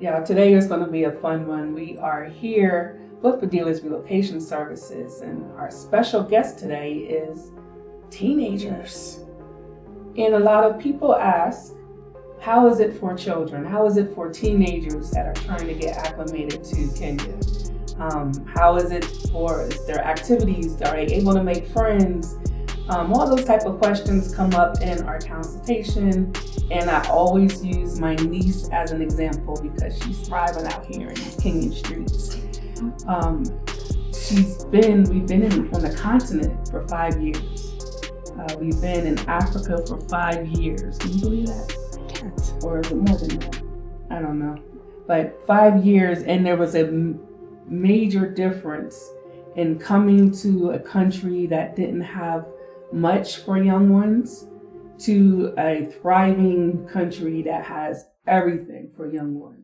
Yeah, today is going to be a fun one. We are here with the Dealers Relocation Services, and our special guest today is teenagers. And a lot of people ask, how is it for children? How is it for teenagers that are trying to get acclimated to Kenya? How is it for their activities? Are they able to make friends? All those type of questions come up in our consultation, and I always use my niece as an example because she's thriving out here in these Kenyan streets. We've been on the continent for 5 years. We've been in Africa for 5 years. Can you believe that? I can't. Or is it more than that? I don't know. But 5 years, and there was a major difference in coming to a country that didn't have much for young ones to a thriving country that has everything for young ones.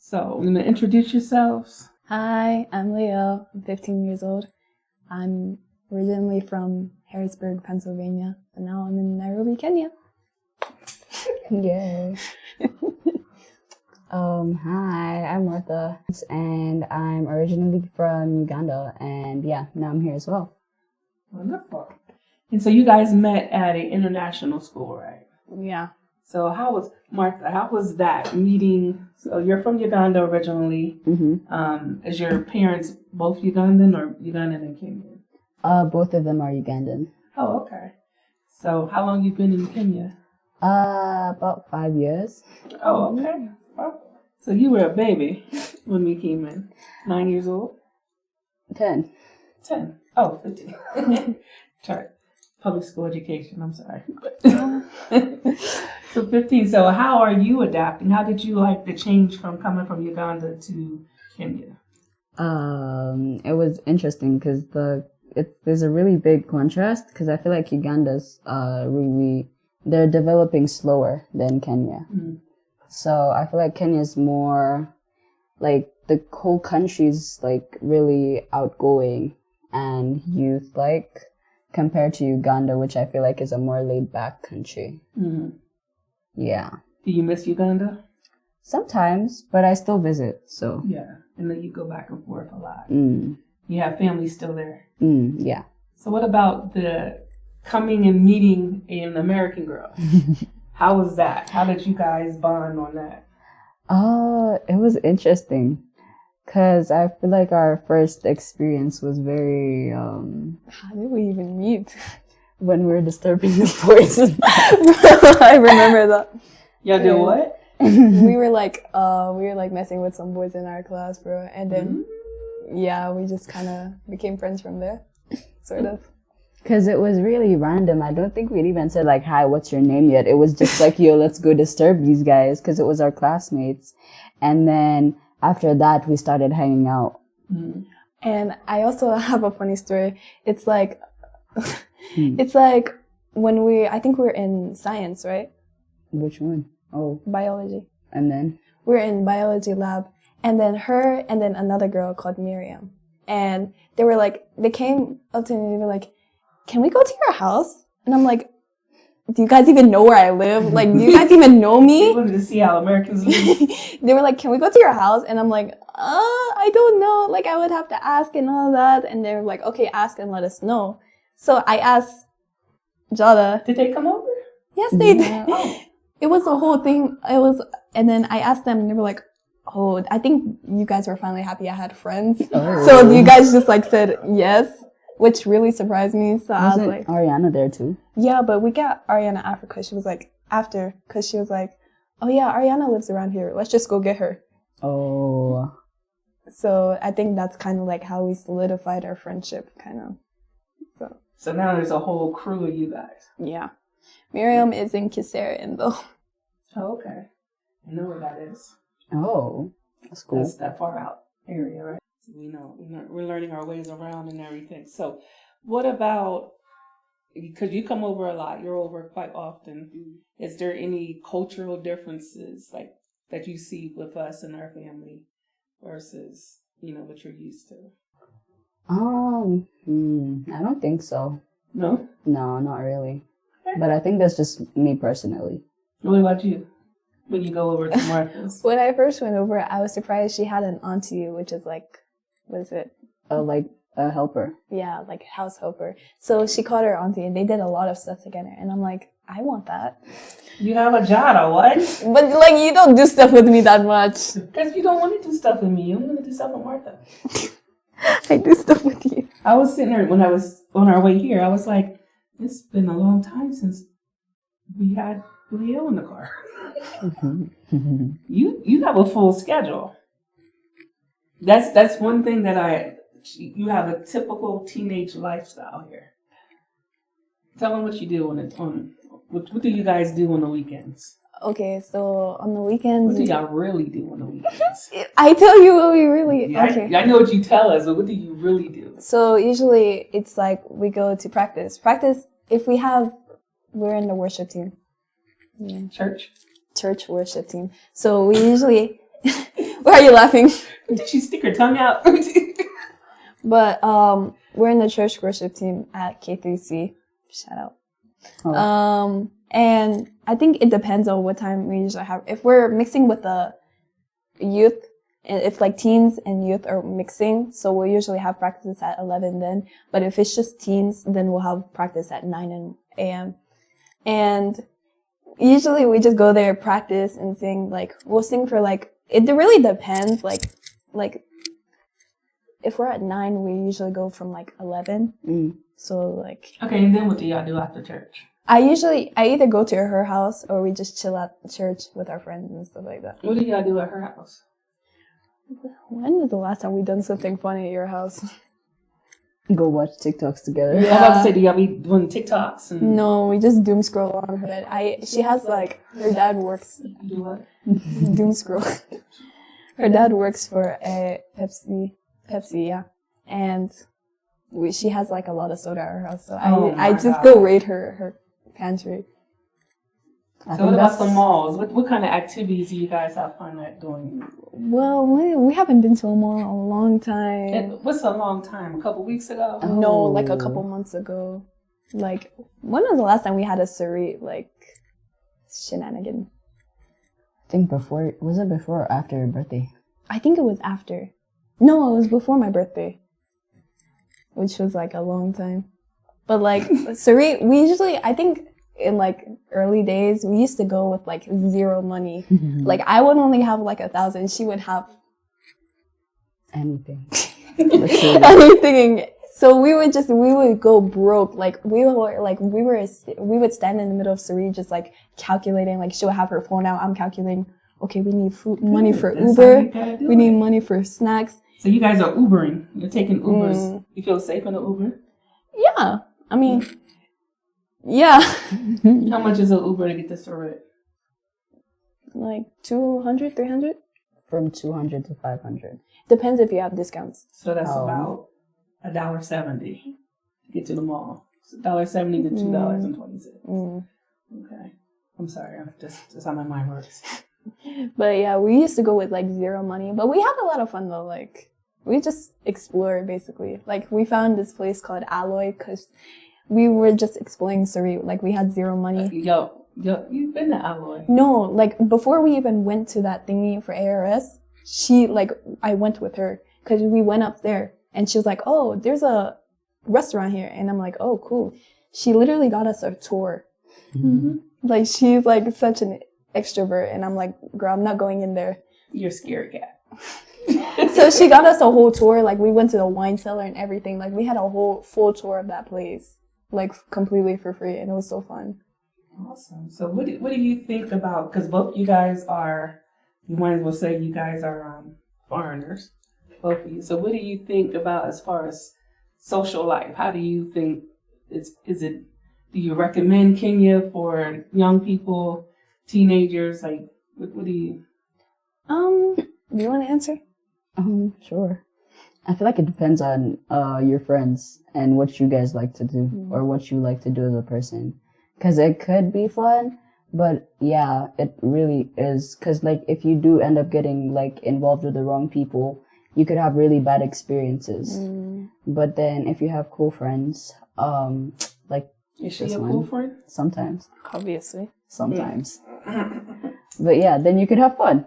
So, I'm going to introduce yourselves. Hi, I'm Leo. I'm 15 years old. I'm originally from Harrisburg, Pennsylvania, but now I'm in Nairobi, Kenya. Yay. Hi, I'm Martha, and I'm originally from Uganda, and yeah, now I'm here as well. Wonderful. And so you guys met at an international school, right? Yeah. So Martha, how was that meeting? So you're from Uganda originally. Mm-hmm. Is your parents both Ugandan or Ugandan and Kenyan? Both of them are Ugandan. Oh, okay. So how long you been in Kenya? About 5 years. Oh, okay. Oh. So you were a baby when we came in. 9 years old? 10. 10. Oh, 15. Sorry. Public school education, I'm sorry. So 15. So how are you adapting? How did you like the change from coming from Uganda to Kenya? It was interesting because there's a really big contrast because I feel like Uganda's they're developing slower than Kenya. Mm-hmm. So I feel like Kenya's more like the whole country's like really outgoing and youth-like compared to Uganda, which I feel like is a more laid-back country. Mm-hmm. Yeah. Do you miss Uganda? Sometimes, but I still visit, so. Yeah, and then you go back and forth a lot. Mm. You have family still there? Yeah. So what about the coming and meeting an American girl? How was that? How did you guys bond on that? It was interesting. Because I feel like our first experience was very, How did we even meet? when we were disturbing the boys. I remember that. Y'all did what? we were like messing with some boys in our class, bro. And then, yeah, we just kind of became friends from there, sort of. Because it was really random. I don't think we'd even said like, hi, what's your name yet? It was just like, yo, let's go disturb these guys. Because it was our classmates. And then after that, we started hanging out. Mm. And I also have a funny story. It's like, it's like when I think we're in science, right? Which one? Oh. Biology. And then? We're in biology lab. And then her and then another girl called Miriam. And they came up to me and they were like, can we go to your house? And I'm like, do you guys even know where I live? Like, do you guys even know me? You wanted to see how Americans live. They were like, can we go to your house? And I'm like, I don't know. Like, I would have to ask and all that. And they were like, okay, ask and let us know. So I asked Jada. Did they come over? Yes, they Yeah. did. Oh. It was a whole thing. And then I asked them and they were like, oh, I think you guys were finally happy I had friends. Oh. So you guys just like said yes, which really surprised me. So I was like, Ariana there too? Yeah, but we got Ariana after because she was like, oh yeah, Ariana lives around here. Let's just go get her. Oh. So I think that's kind of like how we solidified our friendship, kind of. So now there's a whole crew of you guys. Yeah. Miriam is in Kisarian though. Oh, okay. I know where that is. Oh, that's cool. That's that far out area, right? So we know we're learning our ways around and everything. So, what about, because you come over a lot, you're over quite often. Is there any cultural differences like that you see with us and our family versus what you're used to? I don't think so. No. No, not really. But I think that's just me personally. What about you? When you go over to Martha's? When I first went over, I was surprised she had an auntie, which is like, what is it? Like a helper. Yeah, like house helper. So she called her auntie, and they did a lot of stuff together. And I'm like, I want that. You have a job or what? But like, you don't do stuff with me that much. Because you don't want to do stuff with me. You want to do stuff with Martha. I do stuff with you. I was sitting there when I was on our way here. I was like, it's been a long time since we had Leo in the car. You have a full schedule. That's one thing that you have a typical teenage lifestyle here. Tell them what you do what do you guys do on the weekends? Okay, so on the weekends, What do y'all really do on the weekends? I tell you what we really. Yeah, okay. I know what you tell us, but what do you really do? So usually it's like we go to practice. Practice if we're in the worship team. Yeah. Church worship team. So we usually. Why are you laughing? Did she stick her tongue out? But we're in the church worship team at K3C. Shout out. Oh. And I think it depends on what time we usually have. If we're mixing with the youth, and if like teens and youth are mixing, so we'll usually have practice at 11 then. But if it's just teens, then we'll have practice at 9 a.m. And usually we just go there, practice, and sing. Like, we'll sing for like, it really depends. Like if we're at 9, we usually go from like 11. So like. Okay, and then what do y'all do after church? I either go to her house or we just chill at church with our friends and stuff like that. What do y'all do at her house? When was the last time we done something funny at your house? Go watch TikToks together. Yeah. I was about to say, do y'all be doing TikToks? No, we just doom scroll on her bed. She has like, her dad works. Do what? Doom scroll. Her dad works for a Pepsi, yeah. And she has like a lot of soda at her house. So I just go raid her pantry. So what about the malls? What kind of activities do you guys have fun at doing? Well, we haven't been to a mall in a long time. And what's a long time? A couple weeks ago? No, like a couple months ago. Like, when was the last time we had a Surrey, like, shenanigan? I think was it before or after your birthday? I think it was after. No, it was before my birthday. Which was like a long time. But like, Surrey, we usually, I think in like early days, we used to go with like zero money. Like, I would only have like 1,000. She would have anything. Anything. So we would go broke. Like, we would stand in the middle of Surrey just like calculating. Like, she would have her phone out. I'm calculating, okay, we need money for Uber. We need money for snacks. So you guys are Ubering. You're taking Ubers. You feel safe in the Uber? Yeah. I mean, yeah. How much is an Uber to get this Surrey? Like 200, 300? From 200 to 500. Depends if you have discounts. So that's about $1.70 to get to the mall. So $1.70 to $2.20. Okay. I'm sorry. That's how my mind works. But yeah, we used to go with like zero money. But we had a lot of fun though. Like, we just explored basically. Like, we found this place called Alloy because we were just exploring Surrey. Like, we had zero money. Yo, you've been to Alloy. No, like, before we even went to that thingy for ARS, I went with her because we went up there and she was like, oh, there's a restaurant here. And I'm like, oh, cool. She literally got us a tour. Like, she's like such an extrovert. And I'm like, girl, I'm not going in there. You're a scary cat. So she got us a whole tour. Like, we went to the wine cellar and everything. Like, we had a whole full tour of that place, like, completely for free. And it was so fun. Awesome. So what do you think about, because both you guys are, you might as well say you guys are foreigners, both of you. So what do you think about as far as social life? How do you think is it Do you recommend Kenya for young people, teenagers? Like, what do you? Do you want to answer? Sure. I feel like it depends on your friends and what you guys like to do or what you like to do as a person. Because it could be fun, but yeah, it really is. Because like if you do end up getting like involved with the wrong people, you could have really bad experiences. But then if you have cool friends, like Is she this a one, cool friend? sometimes, Obviously. but yeah, then you could have fun.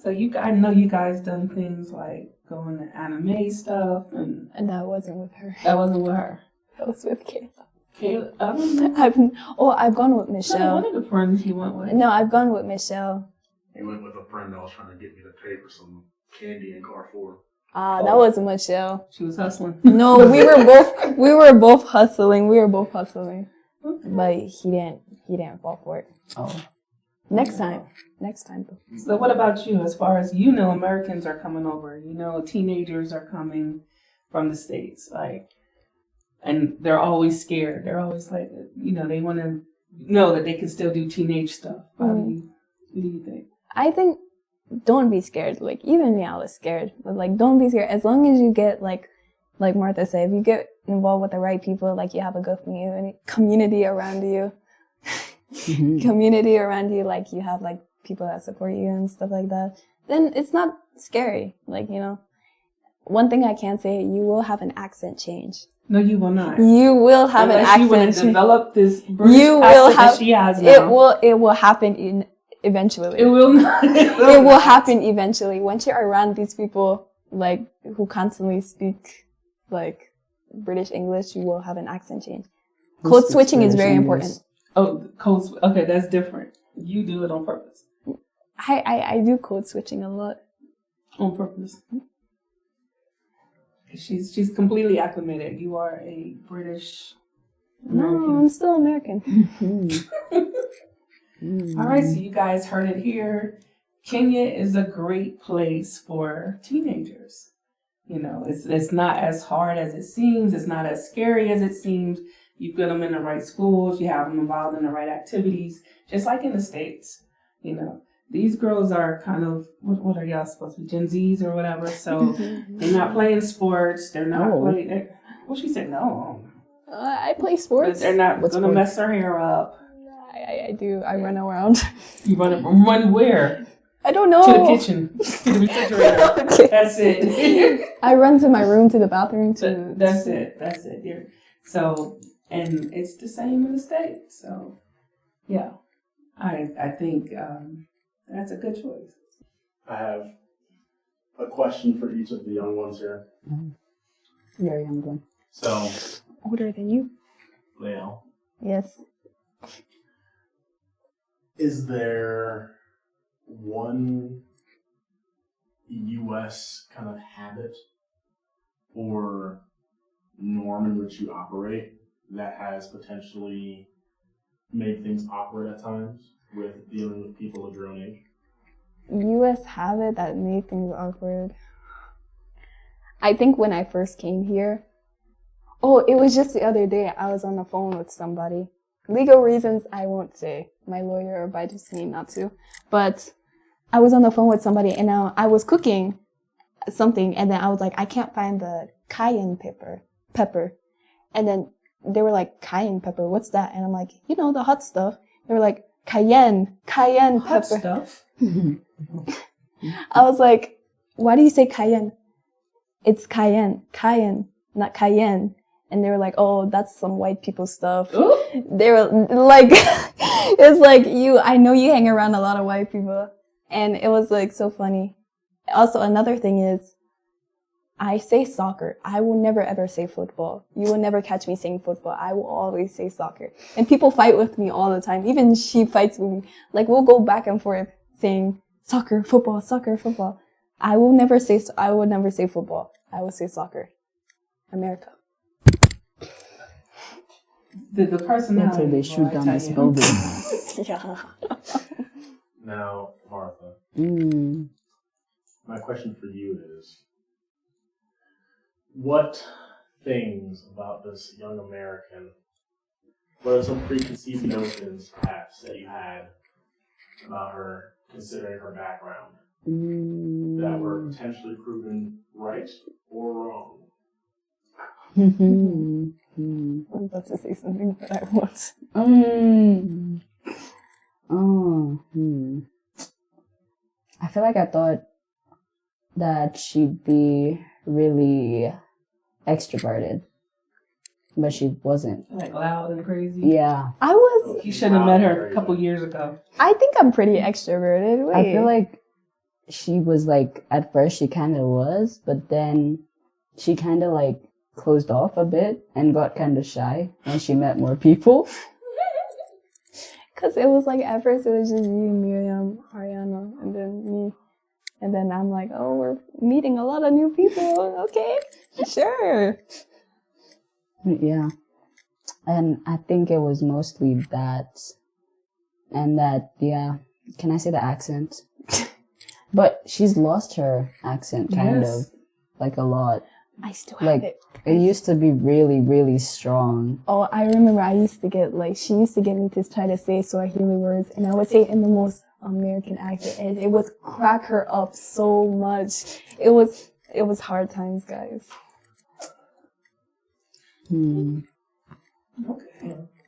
So I know you guys done things like going to anime stuff, and And that wasn't with her. that wasn't with her. That was with Kayla. Kayla, I don't know. I've gone with One Michelle. of the friends you went with. No, I've gone with Michelle. He went with a friend that was trying to get me to pay for some candy in Carrefour. That wasn't Michelle. She was hustling. No, we were both hustling. But he didn't fall for it. Oh. Next time. So what about you? As far as you know, Americans are coming over. You know, teenagers are coming from the States, like, and they're always scared. They're always like, you know, they want to know that they can still do teenage stuff. What do you think? I think don't be scared. Like even me, I was scared, but like don't be scared. As long as you get like Martha said, if you get involved with the right people, like you have a good community around you. Like you have like people that support you and stuff like that, then it's not scary. Like, you know, one thing I can say, you will have an accent change. No, you will not. You will have Unless an accent you want to change. Develop this British You will accent have. that she has now. It will happen eventually. It will not. It will happen eventually. Once you're around these people, like, who constantly speak, like, British English, you will have an accent change. Code switching is very important. Oh, okay, that's different. You do it on purpose. I do code switching a lot. On purpose. She's completely acclimated. You are a British American. No, I'm still American. All right, so you guys heard it here. Kenya is a great place for teenagers. You know, it's not as hard as it seems. It's not as scary as it seems. You put them in the right schools. You have them involved in the right activities, just like in the States. You know, these girls are kind of, what are y'all supposed to be, Gen Zs or whatever? So they're not playing sports. They're not playing. Well, she said no. I play sports. But they're not going to mess her hair up. I do. I run around. You run where? I don't know. To the kitchen. To the refrigerator. Okay. That's it. I run to my room, to the bathroom, to... That's it. So, and it's the same in the States. So, yeah. I think that's a good choice. I have a question for each of the young ones here. Very young one. So, Older than you? Leo, Yes. is there one U.S. kind of habit or norm in which you operate that has potentially made things awkward at times with dealing with people of your own age? U.S. habit that made things awkward. I think when I first came here, it was just the other day, I was on the phone with somebody. Legal reasons, I won't say. My lawyer advised me not to. But I was on the phone with somebody, and now I was cooking something, and then I was like, I can't find the cayenne pepper. And then they were like, cayenne pepper, what's that? And I'm like, you know, the hot stuff. They were like, cayenne Hot pepper. stuff. I was like, why do you say cayenne? It's cayenne, not cayenne. And they were like, oh, that's some white people stuff. Ooh. They were like, it's like I know you hang around a lot of white people. And it was like so funny. Also, another thing is, I say soccer. I will never ever say football. You will never catch me saying football. I will always say soccer. And people fight with me all the time. Even she fights with me. Like, we'll go back and forth saying soccer, football, soccer, football. I will never say football. I will say soccer. America. The personality. That's why they shoot down this building. Yeah. Now, Martha, Mm. my question for you is, what things about this young American what are some preconceived notions, perhaps, that you had about her, considering her background, that were potentially proven right or wrong? I'm about to say something, but I won't. I feel like I thought that she'd be really extroverted, but she wasn't. Like loud and crazy. Yeah. You should have met her a couple years ago. I think I'm pretty extroverted. Wait. I feel like she was like, at first she kind of was, but then she kind of like closed off a bit and got kind of shy when she met more people. Because it was like, at first it was just you, Miriam, Ariana, and then me. And then I'm like, oh, we're meeting a lot of new people. Okay, sure. Yeah. And I think it was mostly that. And that, yeah. Can I say the accent? But she's lost her accent, kind of. Like, a lot. I still have it. It used to be really, really strong. Oh, I remember I used to get, like, she used to get me to try to say Swahili words, and I would say it in the most American accent, and it would crack her up so much. It was hard times, guys. Okay.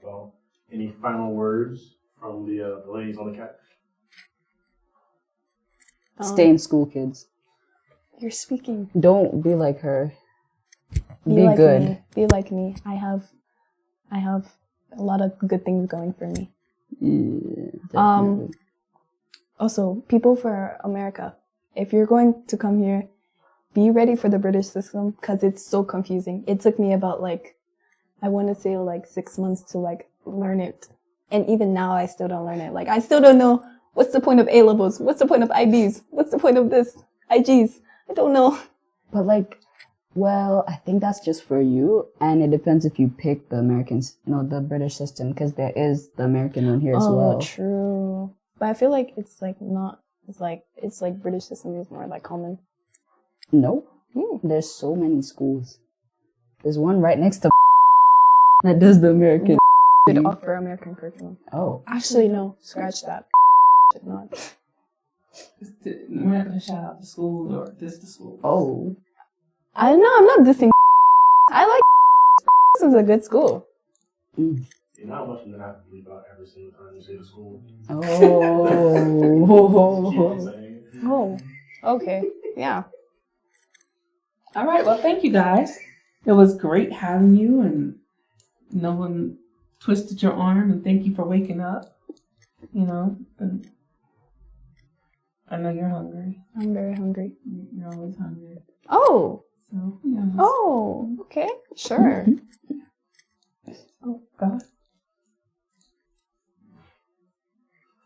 Well, any final words from the ladies on the couch? Stay in school, kids. You're speaking. Don't be like her. Be like good. Me. Be like me. I have a lot of good things going for me. Yeah, definitely. Also, people for America, if you're going to come here, be ready for the British system because it's so confusing. It took me about I want to say 6 months to learn it. And even now I still don't learn it. I still don't know what's the point of A-levels? What's the point of IBs? What's the point of this? IGs? I don't know. But well, I think that's just for you, and it depends if you pick the the British system, because there is the American one here as well. Oh, true. But I feel like it's not. It's British system is more common. No, there's so many schools. There's one right next to that does the American. Should offer American curriculum. Oh, Actually, no. Scratch that. Should not. We're not going to shout out the school or the school. oh. I know. I'm not dissing. I like. This is a good school. You're not much of an have to leave out every single time you say the school. Oh. Keep on saying it. Oh. Okay. Yeah. All right. Well, thank you guys. It was great having you, and no one twisted your arm, and thank you for waking up. And I know you're hungry. I'm very hungry. You're always hungry. Oh. So, yeah. Oh. Okay. Sure. Oh, God.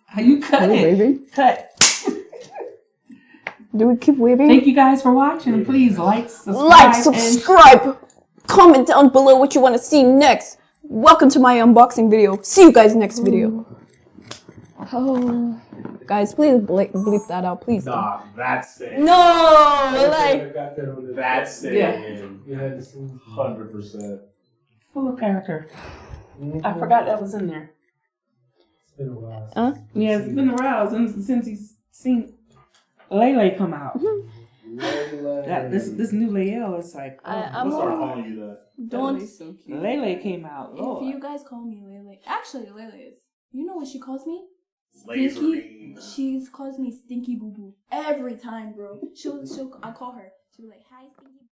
How you cut Are you it? waving? Cut. Do we keep waving? Thank you guys for watching. Please subscribe. Like, subscribe, comment down below what you want to see next. Welcome to my unboxing video. See you guys next video. Oh, guys, please bleep that out, please. Nah, that's it. No, That's it. Yeah. 100%. Full of character. I forgot that was in there. It's been a while. Huh? Yeah, it's been a while since he's seen Lele come out. This new Lael is like, I'm We'll start calling you that. Don't. Lele came out. If Lord. you guys call me Lele, actually Lele is. You know what she calls me? Laser Stinky. beam. She calls me Stinky Boo Boo every time, bro. I call her. She'll be like, "Hi, Stinky."